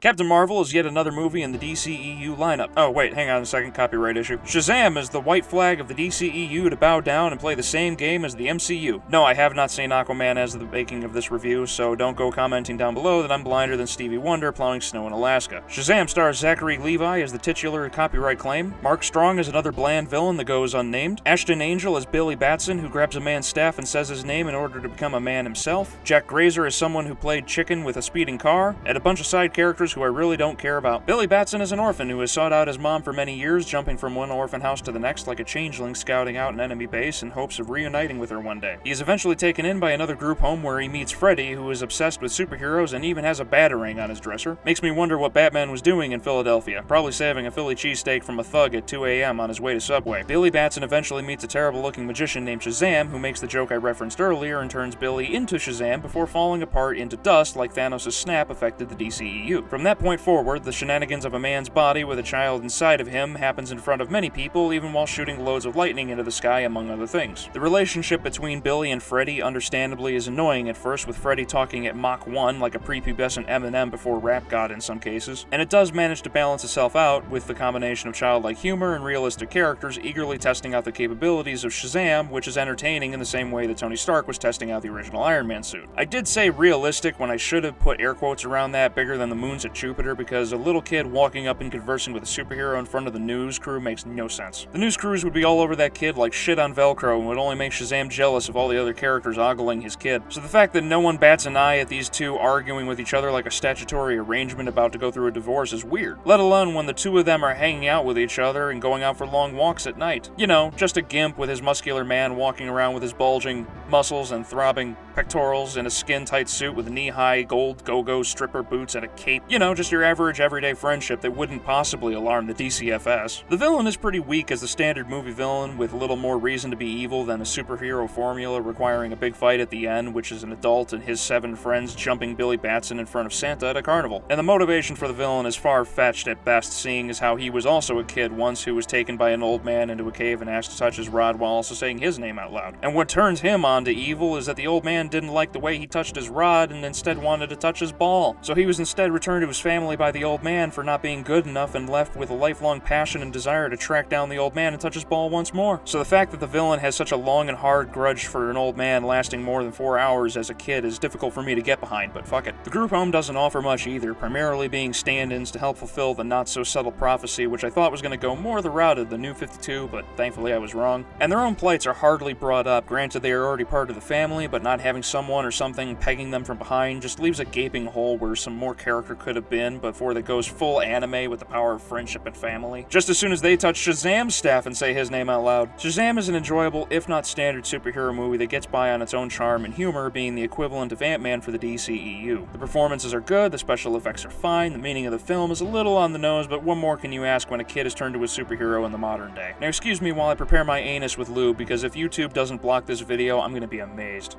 Captain Marvel is yet another movie in the DCEU lineup. Oh wait, hang on a second, copyright issue. Shazam is the white flag of the DCEU to bow down and play the same game as the MCU. No, I have not seen Aquaman as the making of this review, so don't go commenting down below that I'm blinder than Stevie Wonder plowing snow in Alaska. Shazam stars Zachary Levi as the titular copyright claim. Mark Strong is another bland villain that goes unnamed. Ashton Angel is Billy Batson, who grabs a man's staff and says his name in order to become a man himself. Jack Grazer is someone who played chicken with a speeding car, and a bunch of side characters who I really don't care about. Billy Batson is an orphan who has sought out his mom for many years, jumping from one orphan house to the next like a changeling scouting out an enemy base in hopes of reuniting with her one day. He is eventually taken in by another group home where he meets Freddy, who is obsessed with superheroes and even has a batarang on his dresser. Makes me wonder what Batman was doing in Philadelphia, probably saving a Philly cheesesteak from a thug at 2 a.m. on his way to Subway. Billy Batson eventually meets a terrible-looking magician named Shazam, who makes the joke I referenced earlier and turns Billy into Shazam before falling apart into dust like Thanos' snap affected the DCEU. From that point forward, the shenanigans of a man's body with a child inside of him happens in front of many people, even while shooting loads of lightning into the sky, among other things. The relationship between Billy and Freddy, understandably, is annoying at first, with Freddy talking at Mach 1 like a prepubescent Eminem before rap god in some cases, and it does manage to balance itself out with the combination of childlike humor and realistic characters eagerly testing out the capabilities of Shazam, which is entertaining in the same way that Tony Stark was testing out the original Iron Man suit. I did say realistic when I should have put air quotes around that bigger than the moons at Jupiter, because a little kid walking up and conversing with a superhero in front of the news crew makes no sense. The news crews would be all over that kid like shit on Velcro and would only make Shazam jealous of all the other characters ogling his kid. So the fact that no one bats an eye at these two arguing with each other like a statutory arrangement about to go through a divorce is weird, let alone when the two of them are hanging out with each other and going out for long walks at night. You know, just a gimp with his muscular man walking around with his bulging muscles and throbbing pectorals in a skin-tight suit with knee-high gold go-go stripper boots and a cape. You know, just your average everyday friendship that wouldn't possibly alarm the DCFS. The villain is pretty weak as the standard movie villain, with little more reason to be evil than a superhero formula requiring a big fight at the end, which is an adult and his 7 friends jumping Billy Batson in front of Santa at a carnival. And the motivation for the villain is far-fetched at best, seeing as how he was also a kid once who was taken by an old man into a cave and asked to touch his rod while also saying his name out loud. And what turns him on to evil is that the old man didn't like the way he touched his rod and instead wanted to touch his ball. So he was instead returned to his family by the old man for not being good enough and left with a lifelong passion and desire to track down the old man and touch his ball once more. So the fact that the villain has such a long and hard grudge for an old man lasting more than 4 hours as a kid is difficult for me to get behind, but fuck it. The group home doesn't offer much either, primarily being stand-ins to help fulfill the not-so-subtle prophecy, which I thought was going to go more the route of the New 52, but thankfully I was wrong. And their own plights are hardly brought up. Granted, they are already part of the family, but not having someone or something pegging them from behind just leaves a gaping hole where some more character could have been before that goes full anime with the power of friendship and family. Just as soon as they touch Shazam's staff and say his name out loud. Shazam is an enjoyable, if not standard superhero movie that gets by on its own charm and humor, being the equivalent of Ant-Man for the DCEU. The performances are good, the special effects are fine, the meaning of the film is a little on the nose, but what more can you ask when a kid is turned to a superhero in the modern day? Now excuse me while I prepare my anus with lube, because if YouTube doesn't block this video, I'm gonna be amazed.